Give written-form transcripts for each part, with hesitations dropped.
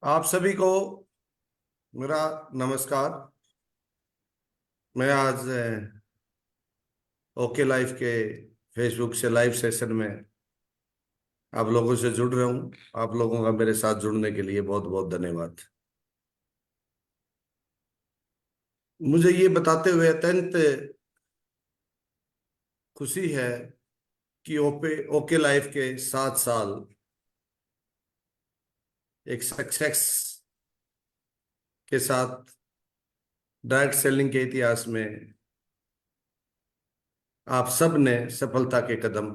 आप सभी को मेरा नमस्कार। मैं आज ओके लाइफ के फेसबुक से लाइव सेशन में आप लोगों से जुड़ रहा हूँ। आप लोगों का मेरे साथ जुड़ने के लिए बहुत बहुत धन्यवाद। मुझे ये बताते हुए अत्यंत खुशी है कि ओके लाइफ के 7 साल एक सक्सेस के साथ डायरेक्ट सेलिंग के इतिहास में आप सब ने सफलता के कदम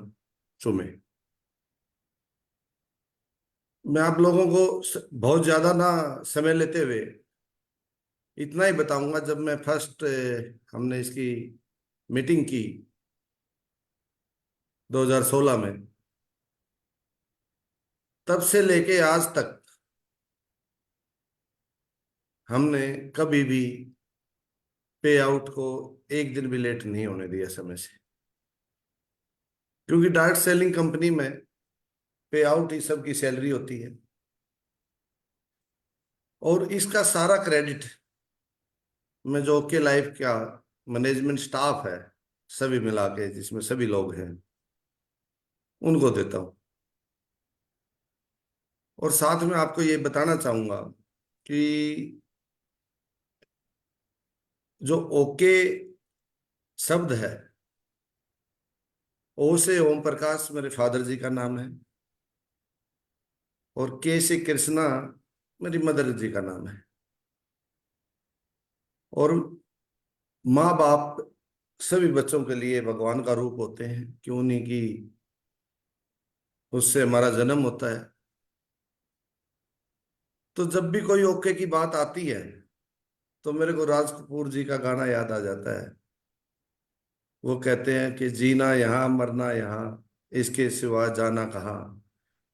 चूमे। मैं आप लोगों को बहुत ज्यादा ना समय लेते हुए इतना ही बताऊंगा। जब मैं फर्स्ट हमने इसकी मीटिंग की 2016 में, तब से लेके आज तक हमने कभी भी पे आउट को एक दिन भी लेट नहीं होने दिया समय से। क्योंकि डायरेक्ट सेलिंग कंपनी में पे आउट ही सबकी सैलरी होती है और इसका सारा क्रेडिट मैं जो के लाइफ का मैनेजमेंट स्टाफ है सभी मिला के, जिसमें सभी लोग हैं, उनको देता हूँ। और साथ में आपको ये बताना चाहूंगा कि जो ओके शब्द है, ओ से ओम प्रकाश मेरे फादर जी का नाम है और के से कृष्णा मेरी मदर जी का नाम है। और माँ बाप सभी बच्चों के लिए भगवान का रूप होते हैं, क्यों नहीं कि उससे हमारा जन्म होता है। तो जब भी कोई ओके की बात आती है तो मेरे को राज कपूर जी का गाना याद आ जाता है। वो कहते हैं कि जीना यहाँ मरना यहाँ, इसके सिवा जाना कहाँ,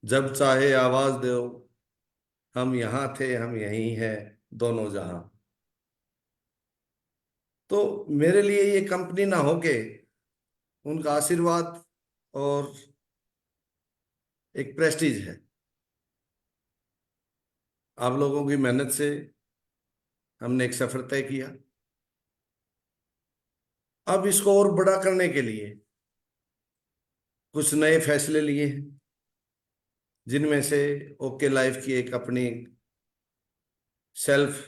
जब चाहे आवाज दो, हम यहाँ थे हम यहीं हैं, दोनों जहां। तो मेरे लिए ये कंपनी ना होके उनका आशीर्वाद और एक प्रेस्टीज है। आप लोगों की मेहनत से हमने एक सफर तय किया। अब इसको और बड़ा करने के लिए कुछ नए फैसले लिए हैं, जिनमें से ओके लाइफ की एक अपनी सेल्फ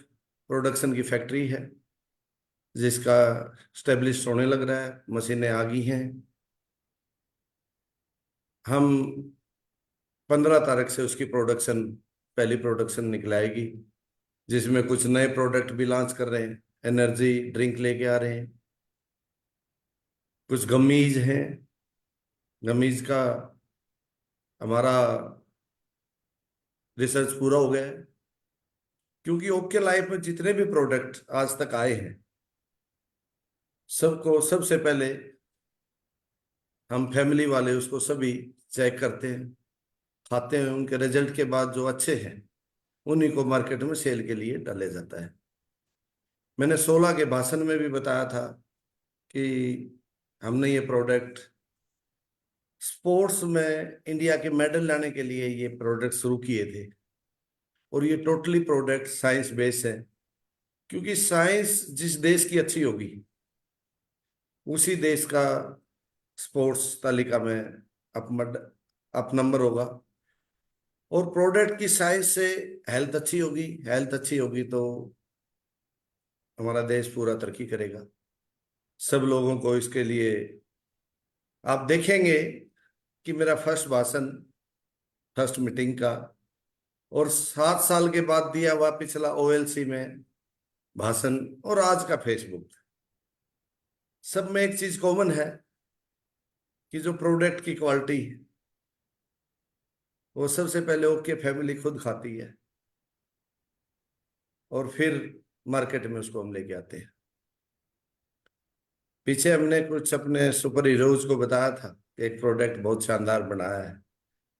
प्रोडक्शन की फैक्ट्री है, जिसका स्टेब्लिश होने लग रहा है, मशीनें आ गई हैं। हम 15 तारीख से उसकी प्रोडक्शन, पहली प्रोडक्शन निकलाएगी, जिसमें कुछ नए प्रोडक्ट भी लॉन्च कर रहे हैं। एनर्जी ड्रिंक लेके आ रहे हैं, कुछ गमीज हैं। गमीज का हमारा रिसर्च पूरा हो गया है, क्योंकि ओके लाइफ में जितने भी प्रोडक्ट आज तक आए हैं, सबको सबसे पहले हम फैमिली वाले उसको सभी चेक करते हैं, खाते हैं। उनके रिजल्ट के बाद जो अच्छे हैं उन्हीं को मार्केट में सेल के लिए डाला जाता है। मैंने 16 के भाषण में भी बताया था कि हमने ये प्रोडक्ट स्पोर्ट्स में इंडिया के मेडल लाने के लिए ये प्रोडक्ट शुरू किए थे। और ये टोटली प्रोडक्ट साइंस बेस्ड है, क्योंकि साइंस जिस देश की अच्छी होगी उसी देश का स्पोर्ट्स तालिका में अप अप नंबर होगा। और प्रोडक्ट की साइंस से हेल्थ अच्छी होगी, हेल्थ अच्छी होगी तो हमारा देश पूरा तरक्की करेगा। सब लोगों को इसके लिए आप देखेंगे कि मेरा फर्स्ट भाषण, फर्स्ट मीटिंग का, और 7 साल के बाद दिया हुआ पिछला ओएलसी में भाषण, और आज का फेसबुक, सब में एक चीज कॉमन है कि जो प्रोडक्ट की क्वालिटी है वो सबसे पहले ओके फैमिली खुद खाती है और फिर मार्केट में उसको हम लेके आते हैं। पीछे हमने कुछ अपने सुपर हीरोज को बताया था कि एक प्रोडक्ट बहुत शानदार बनाया है,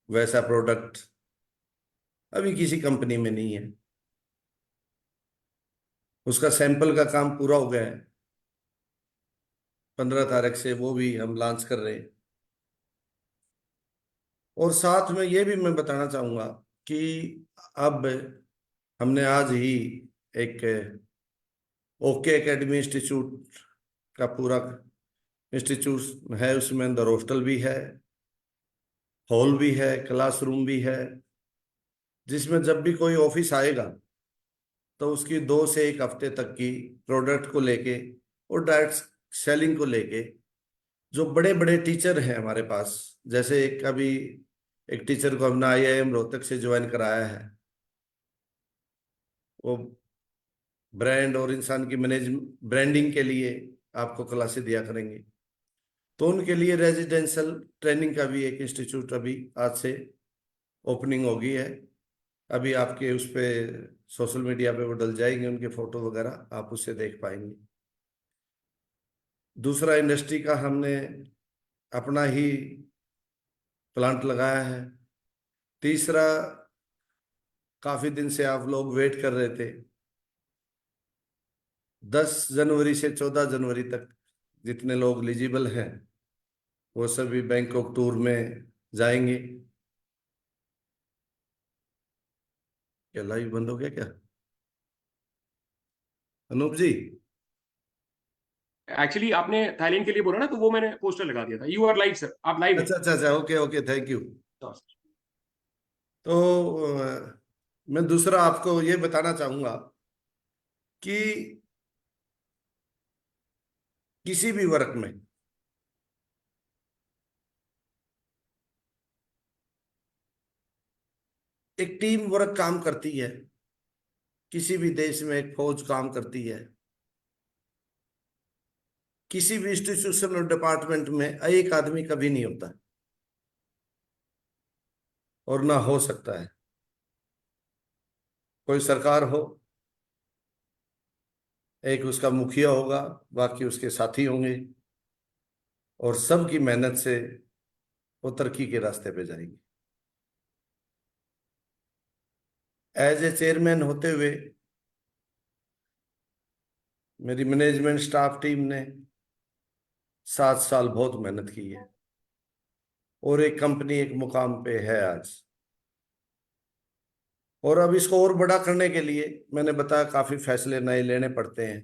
वैसा प्रोडक्ट अभी किसी कंपनी में नहीं है। उसका सैंपल का काम पूरा हो गया है, 15 तारीख से वो भी हम लॉन्च कर रहे हैं। और साथ में ये भी मैं बताना चाहूंगा कि अब हमने आज ही एक ओके एकेडमी इंस्टीट्यूट का पूरा इंस्टीट्यूट है, उसमें अंदर हॉस्टल भी है, हॉल भी है, क्लासरूम भी है, जिसमें जब भी कोई ऑफिस आएगा तो उसकी 2 से 1 हफ्ते तक की प्रोडक्ट को लेके और डायरेक्ट सेलिंग को लेके जो बड़े बड़े टीचर हैं हमारे पास, जैसे एक अभी एक टीचर को हमने IIM रोहतक से ज्वाइन कराया है। वो ब्रांड और इंसान की मैनेज ब्रांडिंग के लिए आपको क्लासेस दिया करेंगे। तो उनके लिए रेजिडेंशियल ट्रेनिंग का भी एक इंस्टीट्यूट अभी आज से ओपनिंग हो गई है। अभी आपके उस पे सोशल मीडिया पे वो डल जाएंगे, उनके फोटो वगैरह आप उससे देख पाएंगे। दूसरा, इंडस्ट्री का हमने अपना ही प्लांट लगाया है। तीसरा, काफी दिन से आप लोग वेट कर रहे थे, 10 जनवरी से 14 जनवरी तक जितने लोग एलिजिबल हैं वो सभी बैंकॉक टूर में जाएंगे। क्या लाइव बंद हो गया क्या अनूप जी? एक्चुअली आपने थाईलैंड के लिए बोला ना, तो वो मैंने पोस्टर लगा दिया था। यू आर लाइव सर, आप लाइव अच्छा हैं। अच्छा अच्छा, ओके ओके, थैंक यू। तो तो मैं दूसरा आपको ये बताना चाहूंगा कि किसी भी वर्क में एक टीम वर्क काम करती है। किसी भी देश में एक फौज काम करती है। किसी भी इंस्टीट्यूशन और डिपार्टमेंट में एक आदमी कभी नहीं होता और ना हो सकता है। कोई सरकार हो, एक उसका मुखिया होगा, बाकी उसके साथी होंगे, और सबकी मेहनत से वो तरक्की के रास्ते पे जाएंगे। एज ए चेयरमैन होते हुए मेरी मैनेजमेंट स्टाफ टीम ने 7 साल बहुत मेहनत की है, और एक कंपनी एक मुकाम पे है आज। और अब इसको और बड़ा करने के लिए मैंने बताया काफी फैसले नए लेने पड़ते हैं।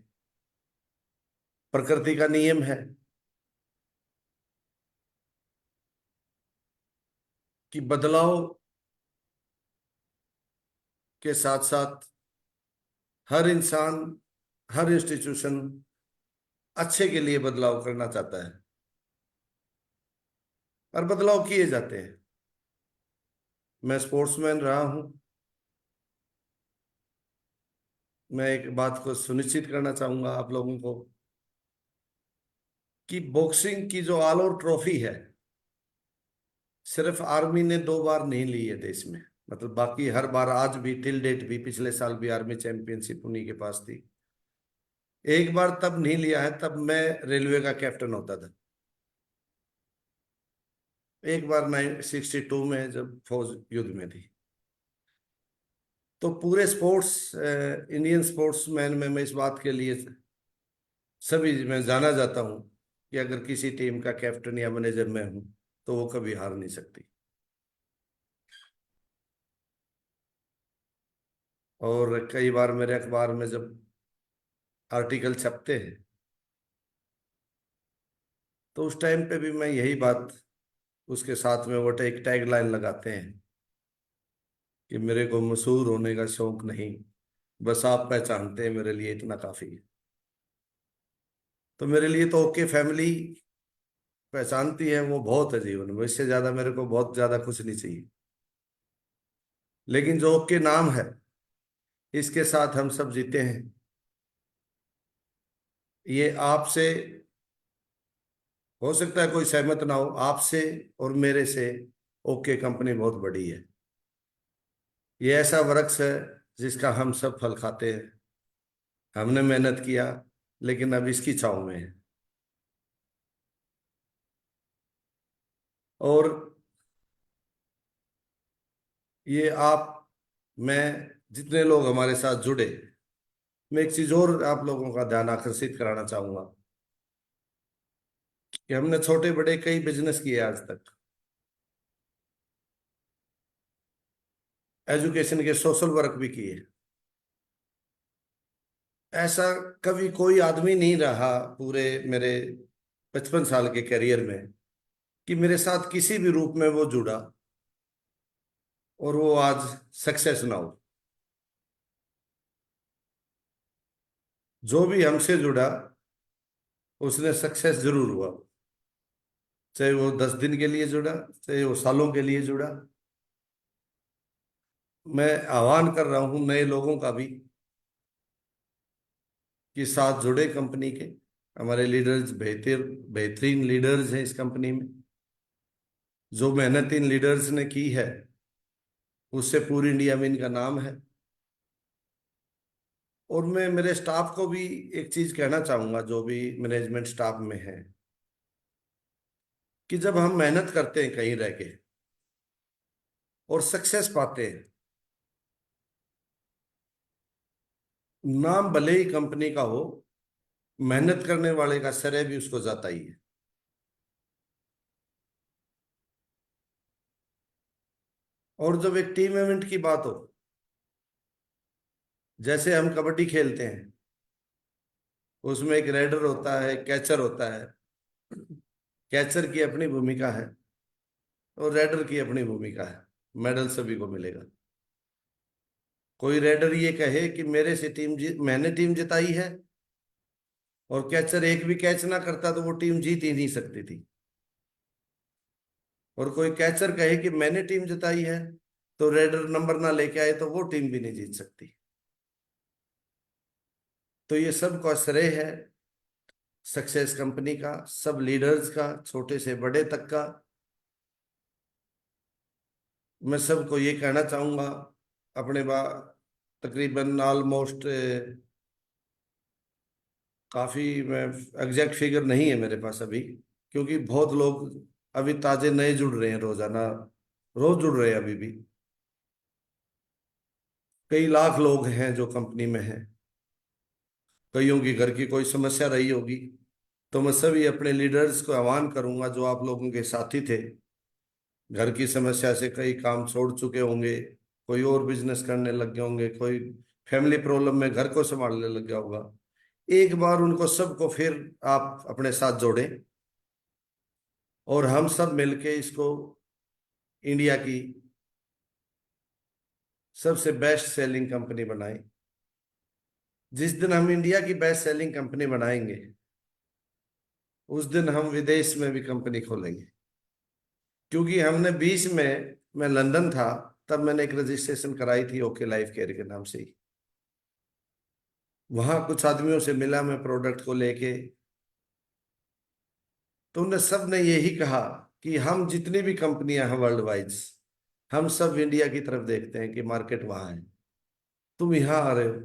प्रकृति का नियम है कि बदलाव के साथ साथ हर इंसान, हर इंस्टीट्यूशन अच्छे के लिए बदलाव करना चाहता है, और बदलाव किए जाते हैं। मैं स्पोर्ट्समैन रहा हूं। मैं एक बात को सुनिश्चित करना चाहूंगा आप लोगों को कि बॉक्सिंग की जो ऑल आउट ट्रॉफी है, सिर्फ आर्मी ने 2 बार नहीं ली है देश में। मतलब बाकी हर बार, आज भी टिल डेट भी, पिछले साल भी आर्मी चैंपियनशिप उन्हीं के पास थी। एक बार तब नहीं लिया है, तब मैं रेलवे का कैप्टन होता था। एक बार 1962 में जब फौज युद्ध में थी। तो पूरे स्पोर्ट्स इंडियन स्पोर्ट्समैन में मैं इस बात के लिए सभी मैं जाना जाता हूँ कि अगर किसी टीम का कैप्टन या मैनेजर मैं हूं तो वो कभी हार नहीं सकती। और कई बार मेरे अखबार में जब आर्टिकल छपते हैं तो उस टाइम पे भी मैं यही बात, उसके साथ में वो एक टैग लाइन लगाते हैं कि मेरे को मशहूर होने का शौक नहीं, बस आप पहचानते हैं मेरे लिए इतना काफी है। तो मेरे लिए तो ओके फैमिली पहचानती है, वो बहुत है जीवन में। इससे ज्यादा मेरे को बहुत ज्यादा कुछ नहीं चाहिए। लेकिन जो ओके नाम है, इसके साथ हम सब जीते हैं। ये आपसे, हो सकता है कोई सहमत ना हो, आपसे और मेरे से ओके कंपनी बहुत बड़ी है। ये ऐसा वृक्ष है जिसका हम सब फल खाते हैं। हमने मेहनत किया, लेकिन अब इसकी छांव में है। और ये आप, मैं, जितने लोग हमारे साथ जुड़े, मैं एक चीज और आप लोगों का ध्यान आकर्षित कराना चाहूंगा कि हमने छोटे बड़े कई बिजनेस किए आज तक। एजुकेशन के सोशल वर्क भी किए। ऐसा कभी कोई आदमी नहीं रहा पूरे मेरे 55 साल के करियर में कि मेरे साथ किसी भी रूप में वो जुड़ा और वो आज सक्सेस ना हो। जो भी हमसे जुड़ा उसने सक्सेस जरूर हुआ, चाहे वो 10 दिन के लिए जुड़ा, चाहे वो सालों के लिए जुड़ा। मैं आह्वान कर रहा हूं नए लोगों का भी कि साथ जुड़े कंपनी के। हमारे लीडर्स बेहतरीन लीडर्स हैं इस कंपनी में। जो मेहनत इन लीडर्स ने की है उससे पूरी इंडिया में इनका नाम है। और मैं मेरे स्टाफ को भी एक चीज कहना चाहूंगा, जो भी मैनेजमेंट स्टाफ में है, कि जब हम मेहनत करते हैं कहीं रह के और सक्सेस पाते हैं, नाम भले ही कंपनी का हो, मेहनत करने वाले का श्रेय भी उसको जाता ही है। और जब एक टीम इवेंट की बात हो, जैसे हम कबड्डी खेलते हैं, उसमें एक रेडर होता है, कैचर होता है। कैचर की अपनी भूमिका है और रेडर की अपनी भूमिका है। मेडल सभी को मिलेगा। कोई रेडर ये कहे कि मेरे से मैंने टीम जिताई है, और कैचर एक भी कैच ना करता तो वो टीम जीत ही नहीं सकती थी। और कोई कैचर कहे कि मैंने टीम जिताई है, तो रेडर नंबर ना लेके आए तो वो टीम भी नहीं जीत सकती। तो ये सबका श्रेय है सक्सेस कंपनी का, सब लीडर्स का, छोटे से बड़े तक का। मैं सबको ये कहना चाहूंगा, अपने बा तकरीबन ऑलमोस्ट, काफी, मैं एग्जैक्ट फिगर नहीं है मेरे पास अभी, क्योंकि बहुत लोग अभी ताजे नए जुड़ रहे हैं रोजाना, रोज जुड़ रहे हैं अभी भी। कई लाख लोग हैं जो कंपनी में हैं। कईयों की घर की कोई समस्या रही होगी, तो मैं सभी अपने लीडर्स को आह्वान करूंगा, जो आप लोगों के साथी थे, घर की समस्या से कई काम छोड़ चुके होंगे, कोई और बिजनेस करने लग गए होंगे, कोई फैमिली प्रॉब्लम में घर को संभालने लग गया होगा। एक बार उनको सबको फिर आप अपने साथ जोड़ें और हम सब मिलके इसको इंडिया की सबसे बेस्ट सेलिंग कंपनी बनाएं। जिस दिन हम इंडिया की बेस्ट सेलिंग कंपनी बनाएंगे, उस दिन हम विदेश में भी कंपनी खोलेंगे। क्योंकि हमने 20 में, मैं लंदन था, तब मैंने एक रजिस्ट्रेशन कराई थी ओके लाइफ केयर के नाम से ही। वहां कुछ आदमियों से मिला मैं प्रोडक्ट को लेके, तो उन्हें सब ने यही कहा कि हम जितनी भी कंपनियां हैं वर्ल्ड वाइड, हम सब इंडिया की तरफ देखते हैं कि मार्केट वहां है, तुम यहाँ आ रहे हो।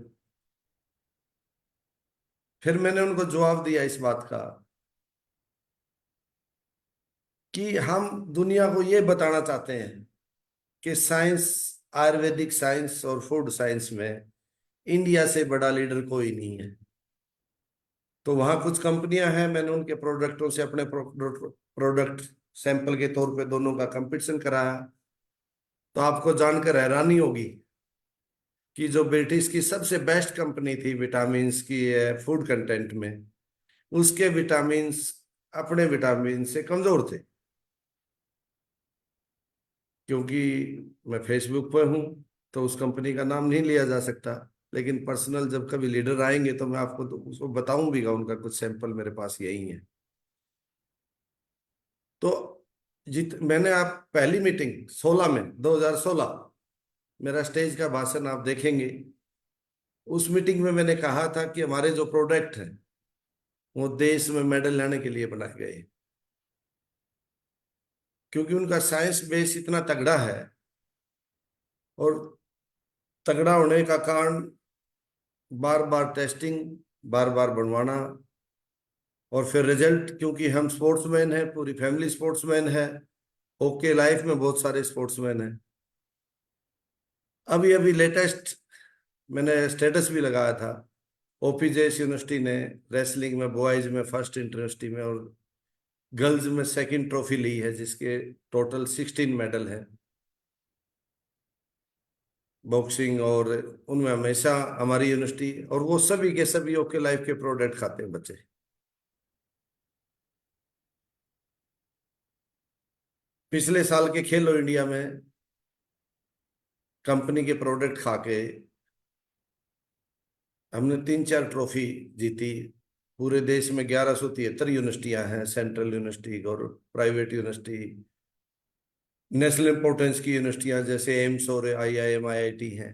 फिर मैंने उनको जवाब दिया इस बात का कि हम दुनिया को ये बताना चाहते हैं कि साइंस, आयुर्वेदिक साइंस और फूड साइंस में इंडिया से बड़ा लीडर कोई नहीं है। तो वहां कुछ कंपनियां हैं, मैंने उनके प्रोडक्टों से अपने प्रोडक्ट सैंपल के तौर पे दोनों का कंपटीशन कराया। तो आपको जानकर हैरानी होगी कि जो ब्रिटिश की सबसे बेस्ट कंपनी थी विटामिन की, फूड कंटेंट में, उसके विटामिन अपने विटामिन से कमजोर थे। क्योंकि मैं फेसबुक पर हूं, तो उस कंपनी का नाम नहीं लिया जा सकता, लेकिन पर्सनल जब कभी लीडर आएंगे तो मैं आपको तो उसको बताऊं भी, उनका कुछ सैंपल मेरे पास यही है। तो जित मैंने, आप पहली मीटिंग 16 में, 2016, मेरा स्टेज का भाषण आप देखेंगे। उस मीटिंग में मैंने कहा था कि हमारे जो प्रोडक्ट हैं वो देश में मेडल लाने के लिए बनाए गए, क्योंकि उनका साइंस बेस इतना तगड़ा है। और तगड़ा होने का कारण बार बार टेस्टिंग, बार बार बनवाना, और फिर रिजल्ट, क्योंकि हम स्पोर्ट्समैन हैं, पूरी फैमिली स्पोर्ट्समैन है। ओके लाइफ में बहुत सारे स्पोर्ट्समैन हैं। अभी अभी लेटेस्ट मैंने स्टेटस भी लगाया था, ओपीजेएस यूनिवर्सिटी ने रेसलिंग में बॉयज में फर्स्ट यूनिवर्सिटी में और गर्ल्स में सेकंड ट्रॉफी ली है, जिसके टोटल 16 मेडल है। बॉक्सिंग, और उनमें हमेशा हमारी यूनिवर्सिटी, और वो सभी के सभी ओके लाइफ के प्रोडक्ट खाते हैं बच्चे। पिछले साल के खेलो इंडिया में कंपनी के प्रोडक्ट खा के हमने 3-4 ट्रॉफी जीती। पूरे देश में 1173 यूनिवर्सिटियां हैं, सेंट्रल यूनिवर्सिटी और प्राइवेट यूनिवर्सिटी, नेशनल इंपॉर्टेंस की यूनिवर्सिटियां जैसे एम्स और IIM IIT हैं।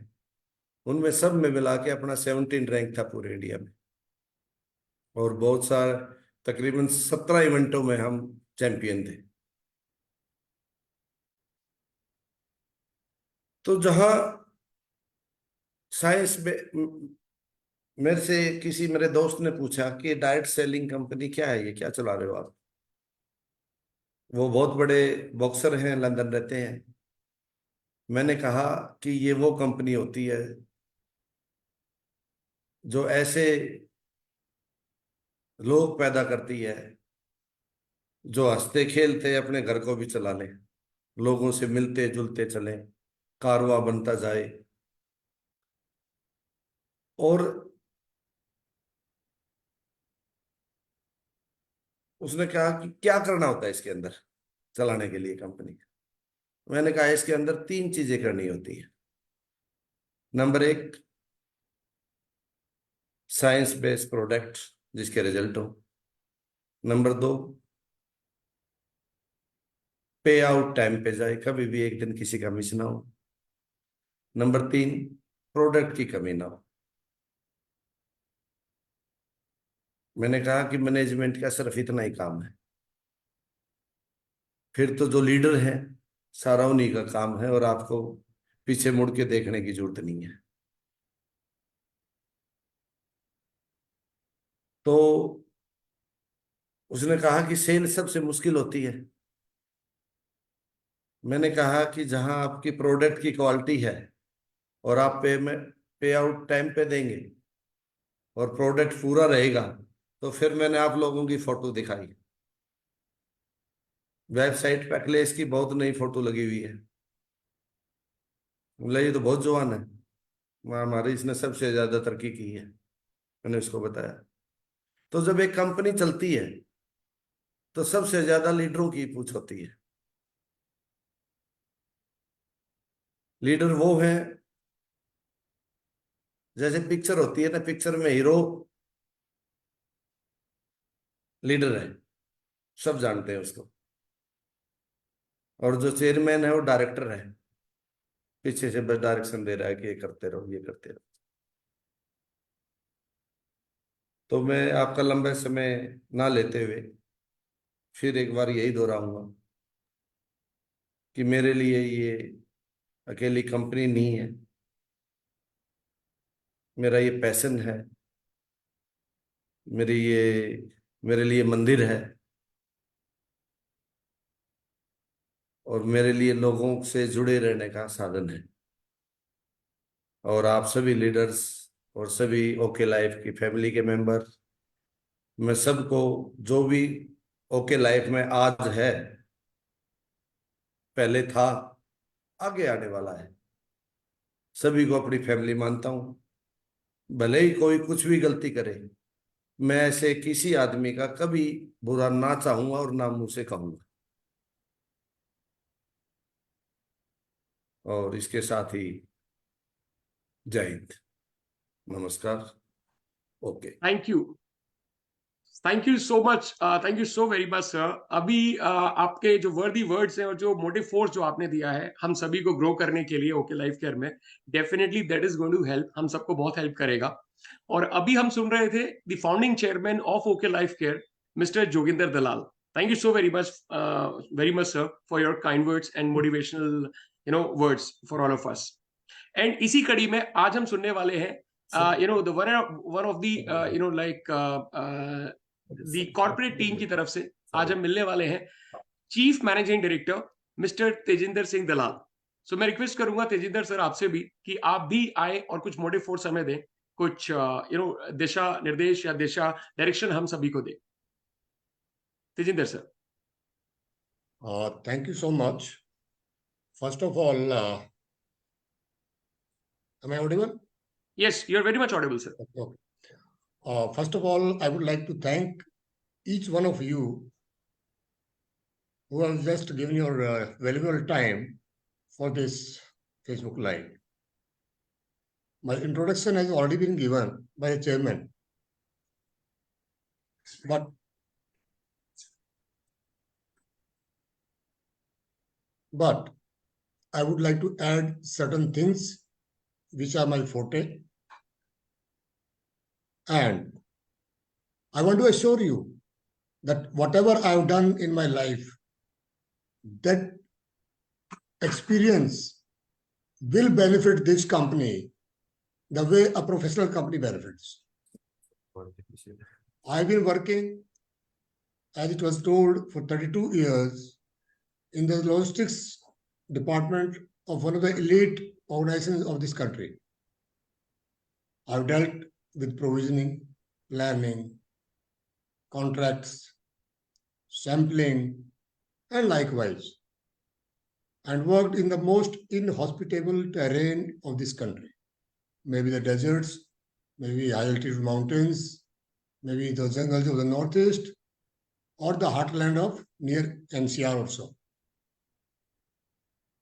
उनमें सब में मिला के अपना 17 रैंक था पूरे इंडिया में, और बहुत सारे तकरीबन 17 इवेंटों में हम चैंपियन थे। तो जहाँ साइंस में मेरे से किसी मेरे दोस्त ने पूछा कि डायरेक्ट सेलिंग कंपनी क्या है, ये क्या चला रहे हो आप? वो बहुत बड़े बॉक्सर हैं, लंदन रहते हैं। मैंने कहा कि ये वो कंपनी होती है जो ऐसे लोग पैदा करती है जो हंसते खेलते अपने घर को भी चला लें, लोगों से मिलते जुलते चलें, कारवां बनता जाए। और उसने कहा कि क्या करना होता है इसके अंदर चलाने के लिए कंपनी। मैंने कहा इसके अंदर 3 चीजें करनी होती है। नंबर 1, साइंस बेस्ड प्रोडक्ट जिसके रिजल्ट हो। नंबर 2, पे आउट टाइम पे जाए, कभी भी एक दिन किसी का मिस ना हो। नंबर 3, प्रोडक्ट की कमी ना हो। मैंने कहा कि मैनेजमेंट का सिर्फ इतना ही काम है, फिर तो जो लीडर है सारा उन्हीं का काम है, और आपको पीछे मुड़ के देखने की जरूरत नहीं है। तो उसने कहा कि सेल सबसे मुश्किल होती है। मैंने कहा कि जहां आपकी प्रोडक्ट की क्वालिटी है और आप पे आउट टाइम पे देंगे और प्रोडक्ट पूरा रहेगा, तो फिर मैंने आप लोगों की फोटो दिखाई, वेबसाइट पे अखिलेश की बहुत नई फोटो लगी हुई है। बोला ये तो बहुत जवान है, हमारी इसने सबसे ज्यादा तरक्की की है। मैंने उसको बताया। तो जब एक कंपनी चलती है तो सबसे ज्यादा लीडरों की पूछ होती है। लीडर वो है, जैसे पिक्चर होती है ना, पिक्चर में हीरो लीडर है, सब जानते हैं उसको, और जो चेयरमैन है वो डायरेक्टर है, पीछे से बस डायरेक्शन दे रहा है कि ये करते रहो ये करते रहो। तो मैं आपका लंबे समय ना लेते हुए फिर एक बार यही दोहराऊंगा कि मेरे लिए ये अकेली कंपनी नहीं है, मेरा ये पैशन है, मेरे लिए मंदिर है, और मेरे लिए लोगों से जुड़े रहने का साधन है। और आप सभी लीडर्स और सभी ओके लाइफ की फैमिली के मेंबर, मैं सबको, जो भी ओके लाइफ में आज है, पहले था, आगे आने वाला है, सभी को अपनी फैमिली मानता हूँ। भले ही कोई कुछ भी गलती करे, मैं ऐसे किसी आदमी का कभी बुरा ना चाहूंगा और ना मुंह से कहूंगा। और इसके साथ ही जय हिंद, नमस्कार, okay. Thank you, thank you so much, thank you so very much sir. अभी आपके जो वर्दी वर्ड्स हैं और जो मोटिव फोर्स जो आपने दिया है हम सभी को ग्रो करने के लिए ओके लाइफ केयर में, definitely that is going to help, हम सबको बहुत हेल्प करेगा। और अभी हम सुन रहे थे the founding chairman of OK Life Care, mister Joginder Dalal. Thank you so very much sir for your kind words and motivational words for all of us. And इसी कड़ी में आज हम सुनने वाले हैं the one of the like the corporate team की तरफ से आज हम मिलने वाले हैं chief managing director mister Tejinder Singh Dalal. So मैं रिक्वेस्ट करूंगा तेजिंदर सर आपसे भी कि आप भी आए और कुछ मोटिव फोर्स हमें दें, कुछ दिशा निर्देश या दिशा डायरेक्शन हम सभी को दें। Tejinder sir. Thank you so much. First of all, Am I audible? Yes, you're very much audible, sir. Okay. First of all, I would like to thank each one of you who have just given your valuable time for this Facebook Live. My introduction has already been given by the chairman, but I would like to add certain things which are my forte. And I want to assure you that whatever I've done in my life, that experience will benefit this company the way a professional company benefits. I've been working, as it was told, for 32 years in the logistics department of one of the elite organizations of this country. I've dealt with provisioning, planning, contracts, sampling, and likewise, and worked in the most inhospitable terrain of this country. Maybe the deserts, maybe high altitude mountains, maybe the jungles of the northeast, or the heartland of near NCR also.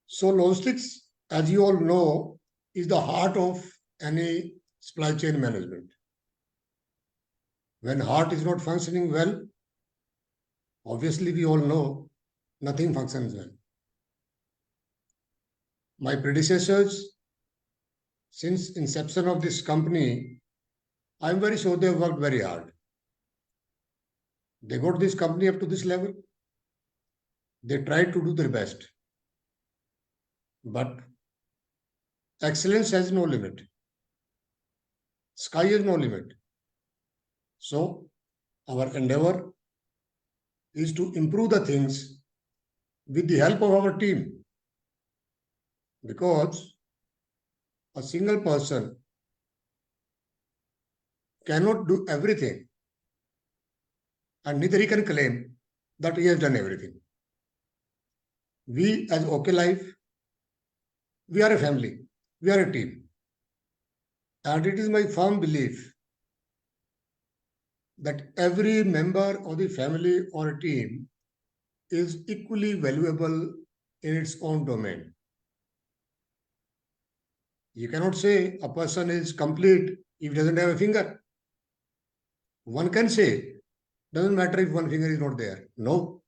So logistics, as you all know, is the heart of any supply chain management. When heart is not functioning well, obviously we all know nothing functions well. My predecessors, since inception of this company, I'm very sure they worked very hard. They got this company up to this level. They tried to do their best. But excellence has no limit. Sky has no limit. So our endeavor is to improve the things with the help of our team. Because a single person cannot do everything, and neither he can claim that he has done everything. We as OK Life, we are a family, we are a team. And it is my firm belief that every member of the family or a team is equally valuable in its own domain. You cannot say a person is complete if he doesn't have a finger. One can say, doesn't matter if one finger is not there. No,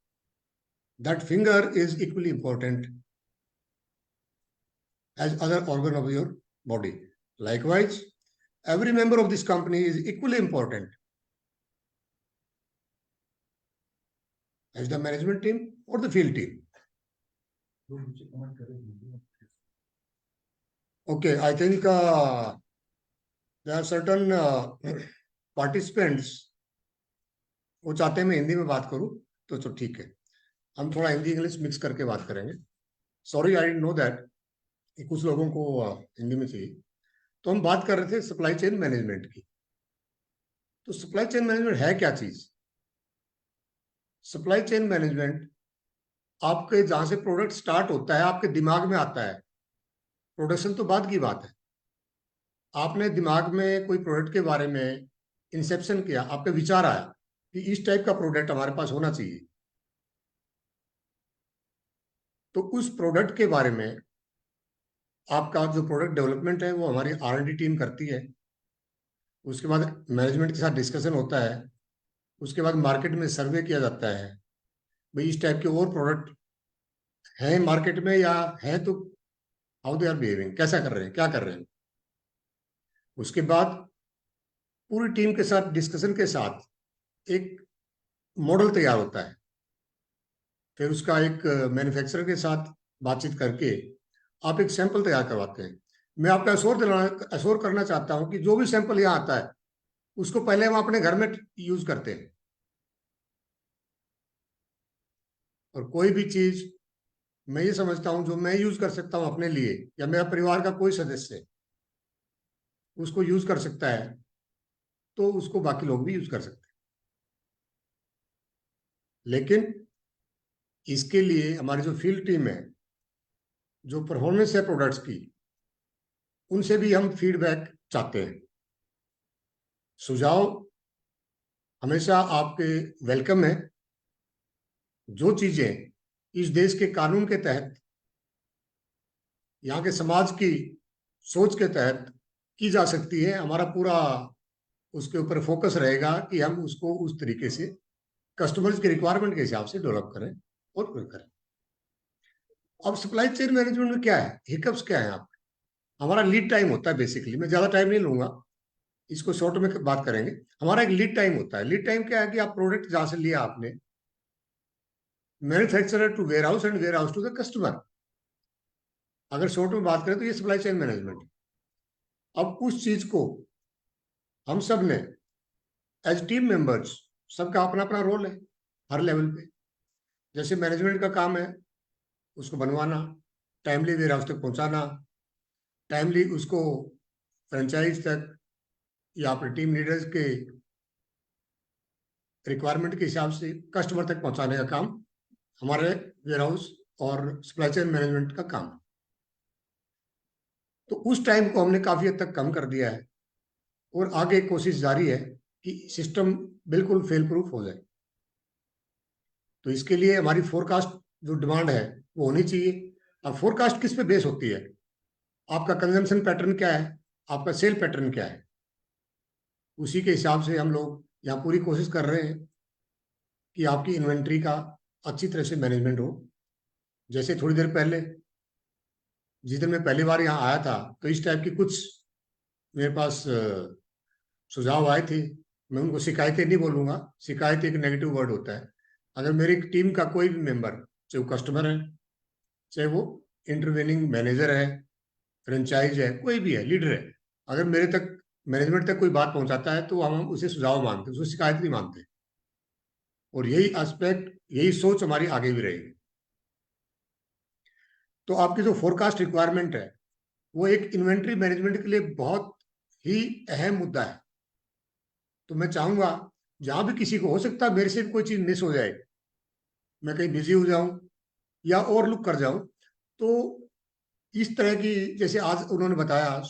that finger is equally important as other organ of your body. Likewise, every member of this company is equally important as the management team or the field team. Okay, I think there are certain participants वो चाहते हैं मैं हिंदी में बात करूं तो ठीक है, हम थोड़ा हिंदी इंग्लिश मिक्स करके बात करेंगे. Sorry, I didn't know that कि कुछ लोगों को हिंदी में चाहिए. तो हम बात कर रहे थे सप्लाई चेन मैनेजमेंट की. तो सप्लाई चेन मैनेजमेंट है क्या चीज? सप्लाई चेन मैनेजमेंट आपके जहां से प्रोडक्ट स्टार्ट होता है आपके दिमाग में आता है. प्रोडक्शन तो बाद की बात है. आपने दिमाग में कोई प्रोडक्ट के बारे में इंसेप्शन किया, आपके विचार आया कि इस टाइप का प्रोडक्ट हमारे पास होना चाहिए. तो उस प्रोडक्ट के बारे में आपका जो प्रोडक्ट डेवलपमेंट है वो हमारी R&D टीम करती है. उसके बाद मैनेजमेंट के साथ डिस्कशन होता है. उसके बाद मार्केट में सर्वे किया जाता है, भाई इस टाइप के और प्रोडक्ट हैं मार्केट में या हैं तो हाउ दे आर बिहेविंग, कैसा कर रहे हैं, क्या कर रहे हैं. उसके बाद पूरी टीम के साथ डिस्कशन के साथ एक मॉडल तैयार होता है. फिर उसका एक मैन्युफैक्चरर के साथ बातचीत करके आप एक सैंपल तैयार करवाते हैं. मैं आपको अश्योर करना चाहता हूं कि जो भी सैंपल यहाँ आता है उसको पहले हम अपने घर में यूज करते हैं. और कोई भी चीज मैं ये समझता हूं जो मैं यूज कर सकता हूं अपने लिए या मेरा परिवार का कोई सदस्य उसको यूज कर सकता है तो उसको बाकी लोग भी यूज कर सकते हैं. लेकिन इसके लिए हमारी जो फील्ड टीम है, जो परफॉर्मेंस है प्रोडक्ट्स की, उनसे भी हम फीडबैक चाहते हैं। सुझाव हमेशा आपके वेलकम है। जो चीजें इस देश के कानून के तहत, यहाँ के समाज की सोच के तहत की जा सकती है, हमारा पूरा उसके ऊपर फोकस रहेगा कि हम उसको उस तरीके से कस्टमर्स के रिक्वायरमेंट के हिसाब से डेवलप करें और करें। अब सप्लाई चेन मैनेजमेंट में क्या है, हिकअप्स क्या है? आप हमारा लीड टाइम होता है। बेसिकली मैं ज्यादा टाइम नहीं लूंगा, इसको शॉर्ट में बात करेंगे। हमारा एक लीड टाइम होता है। लीड टाइम क्या है कि आप प्रोडक्ट जहां से लिया आपने, manufacturer to warehouse and warehouse to the customer, अगर शॉर्ट में बात करें तो ये सप्लाई चेन मैनेजमेंट। अब उस चीज को हम सब ने एज टीम मेंबर्स, सबका अपना अपना रोल है हर लेवल पे। जैसे मैनेजमेंट का काम है उसको बनवाना, टाइमली वेयर हाउस तक पहुंचाना, टाइमली उसको फ्रेंचाइज तक या अपने टीम लीडर्स के रिक्वायरमेंट के हिसाब से कस्टमर तक पहुंचाने का काम हमारे वेयर हाउस और सप्लाई चेन मैनेजमेंट का काम। तो उस टाइम को हमने काफी हद तक कम कर दिया है और आगे कोशिश जारी है कि सिस्टम बिल्कुल फेल प्रूफ हो जाए। तो इसके लिए हमारी फोरकास्ट जो डिमांड है वो होनी चाहिए। अब फोरकास्ट किस पे बेस होती है? आपका कंजम्पशन पैटर्न क्या है, आपका सेल पैटर्न क्या है, उसी के हिसाब से हम लोग यहाँ पूरी कोशिश कर रहे हैं कि आपकी इन्वेंट्री का अच्छी तरह से मैनेजमेंट हो। जैसे थोड़ी देर पहले, जिस दिन मैं पहली बार यहाँ आया था, तो इस टाइप की कुछ मेरे पास सुझाव आए थे। मैं उनको शिकायतें नहीं बोलूंगा, शिकायत एक नेगेटिव वर्ड होता है। अगर मेरी टीम का कोई भी मेंबर, चाहे वो कस्टमर है, चाहे वो इंटरवेनिंग मैनेजर है, फ्रेंचाइज है, कोई भी है, लीडर है, अगर मेरे तक मैनेजमेंट तक कोई बात पहुंचाता है तो हम उसे सुझाव मानते हैं, उसको शिकायत नहीं मानते। और यही एस्पेक्ट, यही सोच हमारी आगे भी रहेगी। तो आपकी जो फोरकास्ट रिक्वायरमेंट है वो एक इन्वेंट्री मैनेजमेंट के लिए बहुत ही अहम मुद्दा है। तो मैं चाहूंगा जहां भी किसी को हो सकता है मेरे से भी कोई चीज मिस हो जाए, मैं कहीं बिजी हो जाऊं या ओवरलुक कर जाऊं, तो इस तरह की, जैसे आज उन्होंने बताया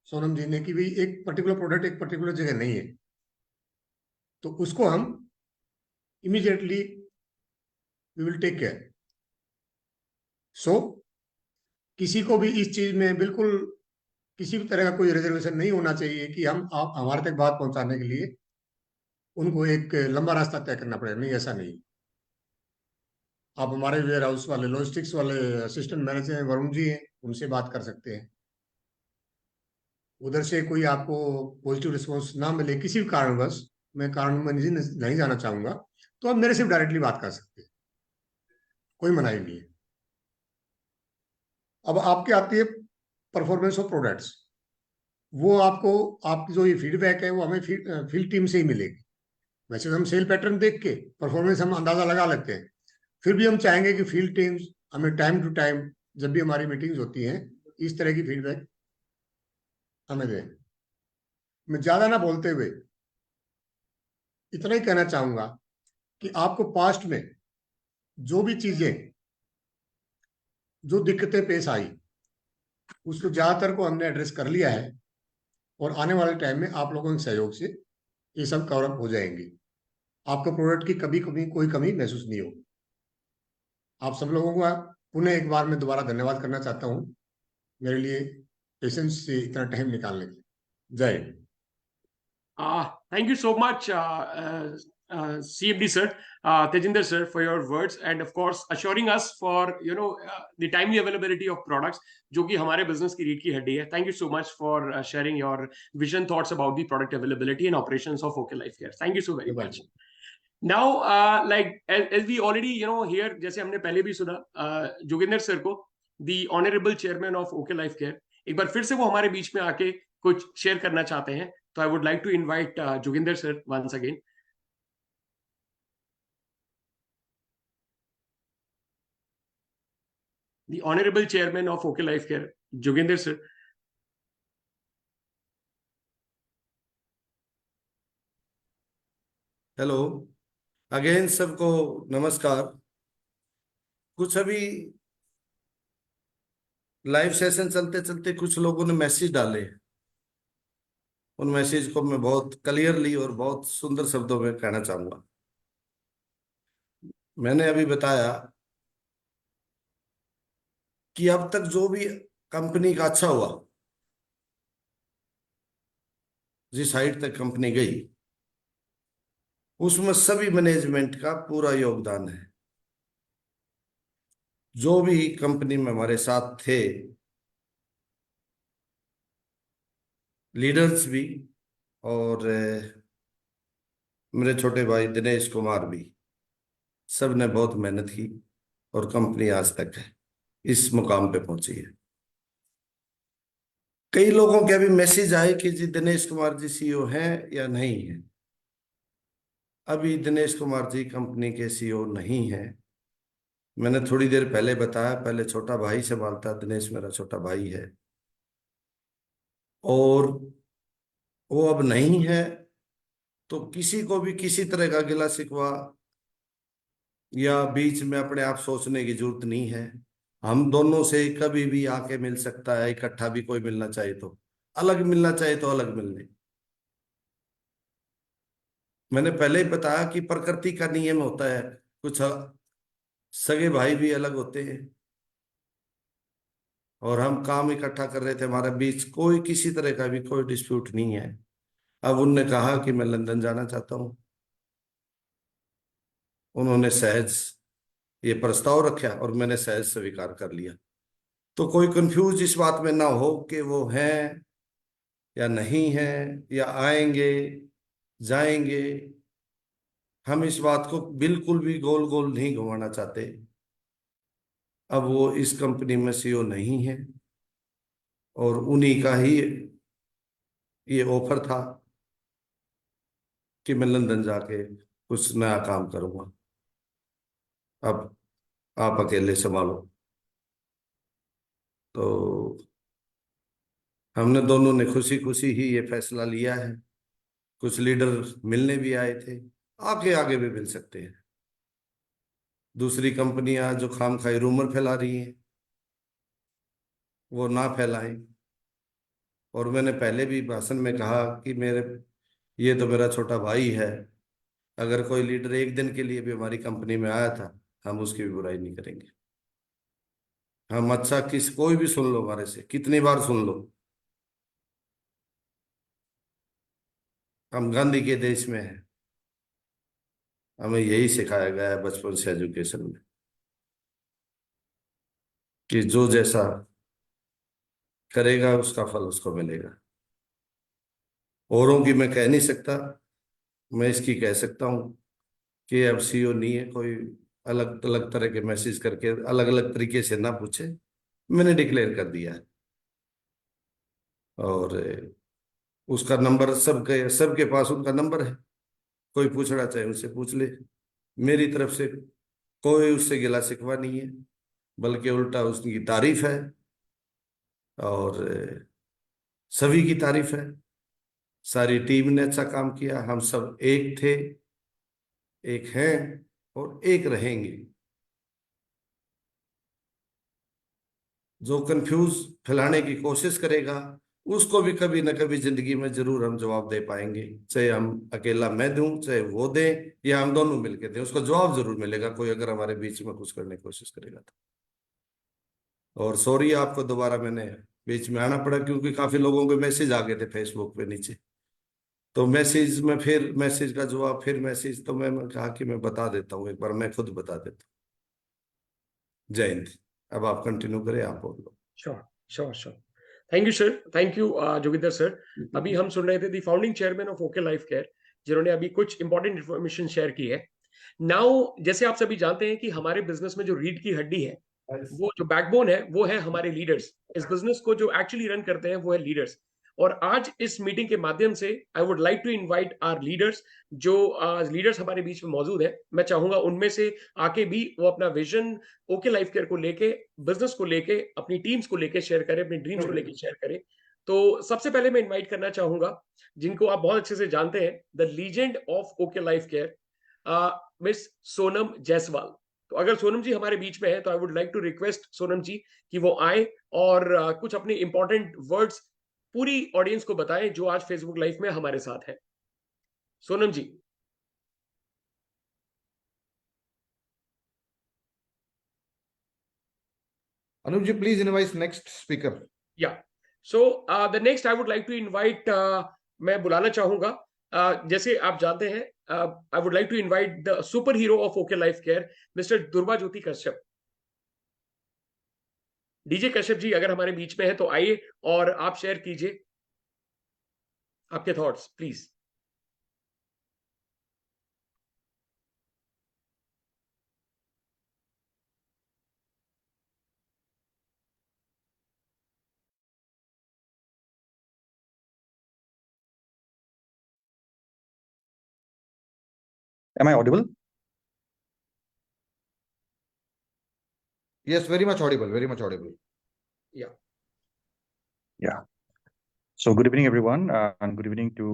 सोनम जी ने कि भाई एक पर्टिकुलर प्रोडक्ट एक पर्टिकुलर जगह नहीं है, तो उसको हम immediately we will take care. So किसी को भी इस चीज में बिल्कुल किसी भी तरह का कोई रिजर्वेशन नहीं होना चाहिए कि हम आप हमारे तक बात पहुंचाने के लिए उनको एक लंबा रास्ता तय करना पड़ेगा। नहीं, ऐसा नहीं। आप हमारे वेयर हाउस वाले लॉजिस्टिक्स वाले असिस्टेंट मैनेजर हैं, वरुण जी हैं, उनसे बात कर सकते हैं। उधर से कोई आपको पॉजिटिव रिस्पॉन्स ना मिले किसी भी कारणवश, मैं कारण में नहीं जाना चाहूंगा, तो आप मेरे से डायरेक्टली बात कर सकते हैं, कोई मनाही नहीं है। अब आपके आती है परफॉर्मेंस ऑफ प्रोडक्ट्स। वो आपको, आपकी जो ये फीडबैक है वो हमें फील्ड टीम से ही मिलेगी। वैसे तो हम सेल पैटर्न देख के परफॉर्मेंस हम अंदाजा लगा लेते हैं, फिर भी हम चाहेंगे कि फील्ड टीम्स हमें टाइम टू टाइम, जब भी हमारी मीटिंग्स होती हैं, इस तरह की फीडबैक हमें दें। मैं ज्यादा ना बोलते हुए इतना ही कहना चाहूंगा कि आपको पास्ट में जो भी चीजें, जो दिक्कतें पेश आई, उसको ज्यादातर को हमने एड्रेस कर लिया है और आने वाले टाइम में आप लोगों के सहयोग से ये सब कवर अप हो जाएंगे। आपको प्रोडक्ट की कभी कभी कोई कमी महसूस नहीं होगी। आप सब लोगों का पुनः एक बार मैं दोबारा धन्यवाद करना चाहता हूँ मेरे लिए पेशेंस से इतना टाइम निकालने के लिए। जय Hind. Thank you so much, CMD sir, Tejinder sir, for your words, and of course assuring us for the timely availability of products, जो कि हमारे business की रीढ़ की हड्डी है. Thank you so much for sharing your vision thoughts about the product availability and operations of OK Life Care. Thank you so very much. Now, like as we already here, जैसे हमने पहले भी सुना जोगिंदर सर को, the honorable chairman of OK Life Care, एक बार फिर से वो हमारे बीच में आके कुछ शेयर करना चाहते हैं. So I would like to invite Joginder sir once again. The Honorable Chairman of OK Life Care, Joginder sir. Hello again, सबको नमस्कार। कुछ अभी लाइव सेशन चलते चलते कुछ लोगों ने मैसेज डाले, उन मैसेज को मैं बहुत क्लियरली और बहुत सुंदर शब्दों में कहना चाहूंगा। मैंने अभी बताया कि अब तक जो भी कंपनी का अच्छा हुआ, जिस हाइट तक कंपनी गई, उसमें सभी मैनेजमेंट का पूरा योगदान है। जो भी कंपनी में हमारे साथ थे, लीडर्स भी और मेरे छोटे भाई दिनेश कुमार भी, सब ने बहुत मेहनत की और कंपनी आज तक है इस मुकाम पे पहुंची है। कई लोगों के अभी मैसेज आए कि जी दिनेश कुमार जी सीईओ हैं या नहीं है। अभी दिनेश कुमार जी कंपनी के सीईओ नहीं है। मैंने थोड़ी देर पहले बताया, पहले छोटा भाई संभालता, दिनेश मेरा छोटा भाई है और वो अब नहीं है। तो किसी को भी किसी तरह का गिला शिकवा या बीच में अपने आप सोचने की जरूरत नहीं है। हम दोनों से कभी भी आके मिल सकता है, इकट्ठा भी कोई मिलना चाहे तो, अलग मिलना चाहे तो अलग मिलने। मैंने पहले ही बताया कि प्रकृति का नियम होता है, कुछ सगे भाई भी अलग होते हैं और हम काम इकट्ठा कर रहे थे, हमारे बीच कोई किसी तरह का भी कोई डिस्प्यूट नहीं है। अब उनने कहा कि मैं लंदन जाना चाहता हूँ, उन्होंने सहज ये प्रस्ताव रखा और मैंने सहज स्वीकार कर लिया। तो कोई कंफ्यूज इस बात में ना हो कि वो हैं या नहीं है या आएंगे जाएंगे। हम इस बात को बिल्कुल भी गोल गोल नहीं घुमाना चाहते। अब वो इस कंपनी में सीईओ नहीं है और उन्हीं का ही ये ऑफर था कि मैं लंदन जाके कुछ नया काम करूंगा, अब आप अकेले संभालो। तो हमने दोनों ने खुशी खुशी ही ये फैसला लिया है। कुछ लीडर मिलने भी आए थे, आगे आगे भी मिल सकते हैं। दूसरी कंपनियां जो खामखाई रूमर फैला रही हैं वो ना फैलाएं। और मैंने पहले भी भाषण में कहा कि ये तो मेरा छोटा भाई है। अगर कोई लीडर एक दिन के लिए भी हमारी कंपनी में आया था, हम उसकी भी बुराई नहीं करेंगे। हम अच्छा कोई भी सुन लो, हमारे से कितनी बार सुन लो, हम गांधी के देश में हैं। हमें यही सिखाया गया है बचपन से एजुकेशन में कि जो जैसा करेगा उसका फल उसको मिलेगा। औरों की मैं कह नहीं सकता, मैं इसकी कह सकता हूँ कि अब सीईओ नहीं है। कोई अलग अलग तरह के मैसेज करके अलग अलग तरीके से ना पूछे, मैंने डिक्लेयर कर दिया है। और उसका नंबर सबके पास उनका नंबर है, कोई पूछना चाहे उससे पूछ ले। मेरी तरफ से कोई उससे गिला शिकवा नहीं है, बल्कि उल्टा उसकी तारीफ है और सभी की तारीफ है। सारी टीम ने अच्छा काम किया, हम सब एक थे, एक हैं और एक रहेंगे। जो कंफ्यूज फैलाने की कोशिश करेगा उसको भी कभी ना कभी जिंदगी में जरूर हम जवाब दे पाएंगे। चाहे हम अकेला मैं दूं, चाहे वो दे, या हम दोनों मिलकर दें, उसको जवाब जरूर मिलेगा कोई अगर हमारे बीच में कुछ करने की कोशिश करेगा तो। और सॉरी आपको दोबारा मैंने बीच में आना पड़ा, क्योंकि काफी लोगों के मैसेज आ गए थे फेसबुक पे नीचे। तो मैसेज में फिर मैसेज का जवाब, फिर मैसेज, तो मैं कहा कि मैं बता देता हूँ, एक बार मैं खुद बता देता हूँ। जय हिंद। अब आप कंटिन्यू करें, आप बोल लो। Sure sure sure. Thank you sir, thank you Joginder sir. अभी हम सुन रहे थे the founding chairman of OK Life Care, जिन्होंने अभी कुछ इंपॉर्टेंट इन्फॉर्मेशन शेयर की है। नाउ जैसे आप सभी जानते हैं कि हमारे बिजनेस में जो रीढ़ की हड्डी है, वो जो बैकबोन है, वो है हमारे लीडर्स। इस बिजनेस को जो एक्चुअली रन करते हैं वो है लीडर्स। और आज इस मीटिंग के माध्यम से I would like to invite our leaders. जो लीडर्स हमारे बीच में मौजूद है, मैं चाहूंगा उनमें से आके भी वो अपना विजन ओके लाइफ केयर को लेके, बिजनेस को लेके, अपनी टीम्स को लेके शेयर करें, अपनी ड्रीम्स को लेके शेयर करें। तो सबसे पहले मैं इनवाइट करना चाहूंगा जिनको आप बहुत अच्छे से जानते हैं, the legend of OK Life Care, miss Sonam Jaiswal. तो अगर सोनम जी हमारे बीच में है तो I would like to request Sonam ji कि वो आए और कुछ अपने इंपॉर्टेंट वर्ड्स पूरी ऑडियंस को बताएं जो आज फेसबुक लाइव में हमारे साथ है। सोनम जी। Anup ji, please invite next speaker. या so the next I would like to invite, मैं बुलाना चाहूंगा, जैसे आप जानते हैं, I would like to invite the superhero of OK Life Care mister Durva Jyoti Kashyap. DJ Kashyap ji अगर हमारे बीच में है तो आइए और आप शेयर कीजिए आपके thoughts please. Am I audible? Yes, very much audible, very much audible. Yeah. Yeah. So good evening, everyone, and good evening to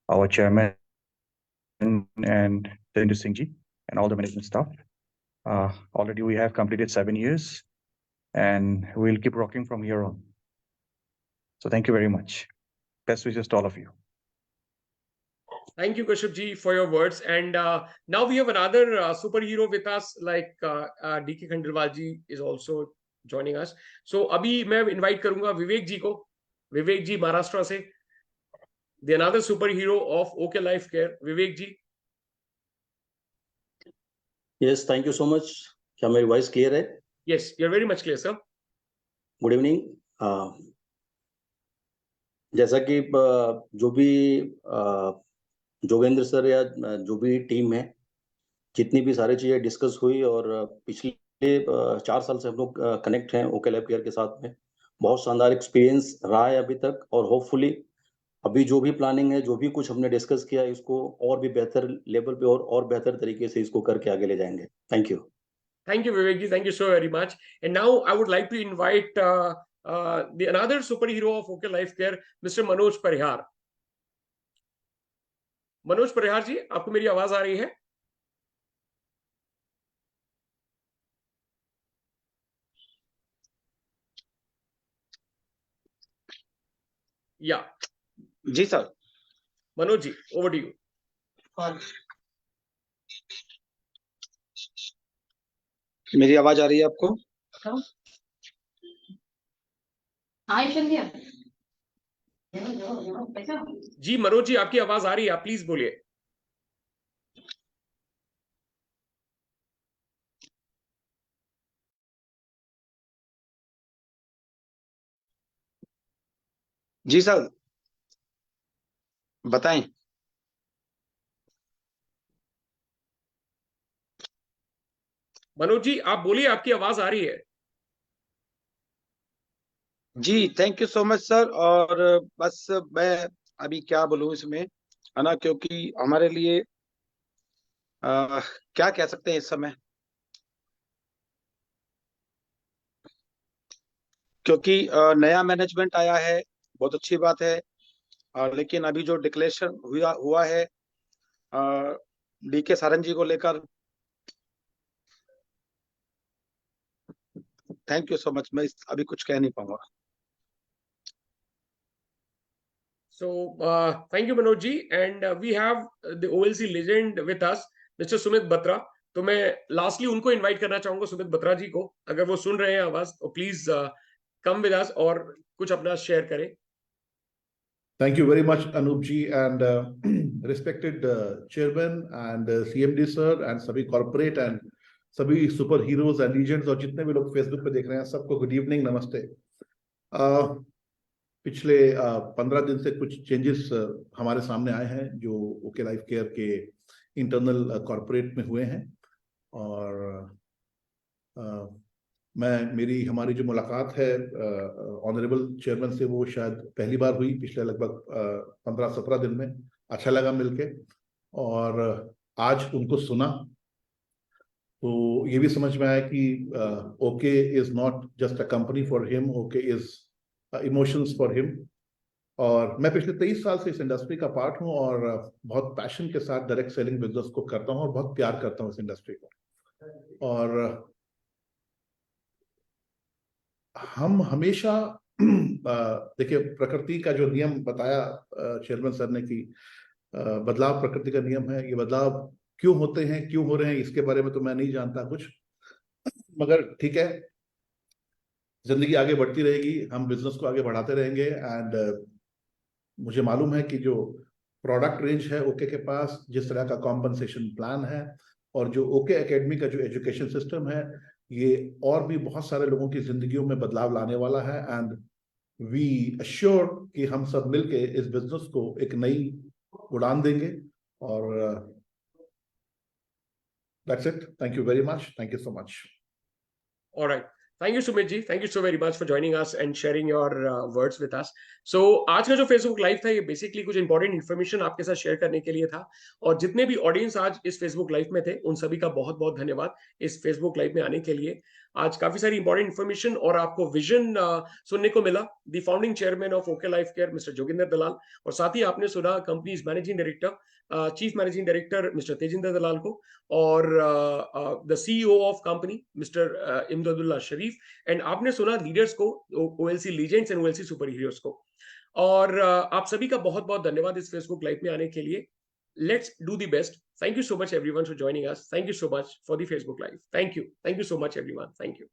our chairman and Tendra Singh ji and all the management staff. Already we have completed 7 years, and we'll keep rocking from here on. So thank you very much. Best wishes to all of you. Thank you, Kashyap ji, for your words. And now we have another superhero with us, like DK Khandelwal ji is also joining us. So अभी मैं invite करूंगा विवेक जी को, विवेक जी महाराष्ट्र से, the another superhero of OK Life Care, Vivek ji. Yes, thank you so much. क्या मेरी voice clear है? Yes, you're very much clear, sir. Good evening. जैसा कि जो भी जोगेंद्र सर या जो भी टीम है, जितनी भी सारी चीजें डिस्कस हुई, और पिछले 4 साल से हम लोग कनेक्ट हैं ओके लाइफ केयर के साथ में, बहुत शानदार एक्सपीरियंस रहा है अभी तक, और होपफुली अभी जो भी प्लानिंग है, जो भी कुछ हमने डिस्कस किया है, इसको और भी बेहतर लेवल पे और बेहतर तरीके से इसको करके आगे ले जाएंगे। Thank you. Thank you, Vivek ji. Thank you so very much. And now I would like to invite the another superhero of OK Life Care, Mr. Manoj Parihar. Manoj Parihar ji, आपको मेरी आवाज आ रही है? या जी sir. Manoj ji, over to you. मेरी आवाज आ रही है आपको? जी मनोज जी, आपकी आवाज आ रही है, आप प्लीज बोलिए। जी सर, बताएं। मनोज जी आप बोलिए, आपकी आवाज आ रही है। जी thank you so much sir. और बस मैं अभी क्या बोलूं इसमें, है ना, क्योंकि हमारे लिए क्या कह सकते हैं इस समय, क्योंकि नया मैनेजमेंट आया है, बहुत अच्छी बात है, लेकिन अभी जो डिक्लेरेशन हुआ है डीके सारंग जी को लेकर, थैंक यू सो मच, मैं अभी कुछ कह नहीं पाऊंगा। So thank you Manoj ji, and we have the OLC legend with us, Mr. Sumit Batra. तो मैं लास्टली उनको इनवाइट करना चाहूंगा, सुमित बत्रा जी को, अगर वो सुन रहे हैं आवाज तो प्लीज कम विद अस और कुछ अपना शेयर करें। Thank you very much Anup ji, and respected chairman and CMD sir and सभी corporate and सभी सुपर हीरोज एंड लीजेंड्स और जितने भी लोग फेसबुक पे देख रहे हैं सबको गुड इवनिंग, नमस्ते। पिछले 15 दिन से कुछ चेंजेस हमारे सामने आए हैं जो ओके लाइफ केयर के इंटरनल कॉर्पोरेट में हुए हैं, और मेरी हमारी जो मुलाकात है ऑनरेबल चेयरमैन से वो शायद पहली बार हुई पिछले लगभग 15-17 दिन में। अच्छा लगा मिलके, और आज उनको सुना तो ये भी समझ में आया कि okay is not just a company for him, okay is emotions for him. और मैं पिछले 23 साल से इस इंडस्ट्री का पार्ट हूँ और बहुत पैशन के साथ डायरेक्ट सेलिंग बिजनेस को करता हूँ और बहुत प्यार करता हूँ इस इंडस्ट्री को। और हम हमेशा देखिए, प्रकृति का जो नियम बताया चेयरमैन सर ने कि बदलाव प्रकृति का नियम है। ये बदलाव क्यों होते हैं, क्यों हो रहे हैं, इसके बारे में तो मैं नहीं जानता कुछ, मगर ठीक है, जिंदगी आगे बढ़ती रहेगी, हम बिजनेस को आगे बढ़ाते रहेंगे। एंड मुझे मालूम है कि जो प्रोडक्ट रेंज है ओके के पास, जिस तरह का कॉम्पनसेशन प्लान है, और जो ओके एकेडमी का जो एजुकेशन सिस्टम है, ये और भी बहुत सारे लोगों की जिंदगियों में बदलाव लाने वाला है। एंड वी अश्योर कि हम सब मिलके इस बिजनेस को एक नई उड़ान देंगे। और that's it. Thank you very much. Thank you so much. All right. Thank you, Sumit ji. Thank you so very much for joining us and sharing your words with us. So, आज का जो Facebook live था, ये basically कुछ important information आपके साथ share करने के लिए था। और जितने भी ऑडियंस आज इस Facebook लाइव में थे, उन सभी का बहुत बहुत धन्यवाद इस Facebook लाइव में आने के लिए। आज काफी सारी इंपॉर्टेंट इन्फॉर्मेशन और आपको विजन सुनने को मिला। The founding chairman of OK Life Care mister Joginder Dalal, और साथ ही आपने सुना company managing director, chief managing director mister Tejinder Dalal को, और the CEO of company mister Imdadullah Sharif, and आपने सुना लीडर्स को, OLC legends and OLC super heroes को। और आप सभी का बहुत बहुत धन्यवाद इस फेसबुक लाइव में आने के लिए। Let's do the best. Thank you so much everyone for joining us. Thank you so much for the Facebook live. Thank you so much everyone. Thank you.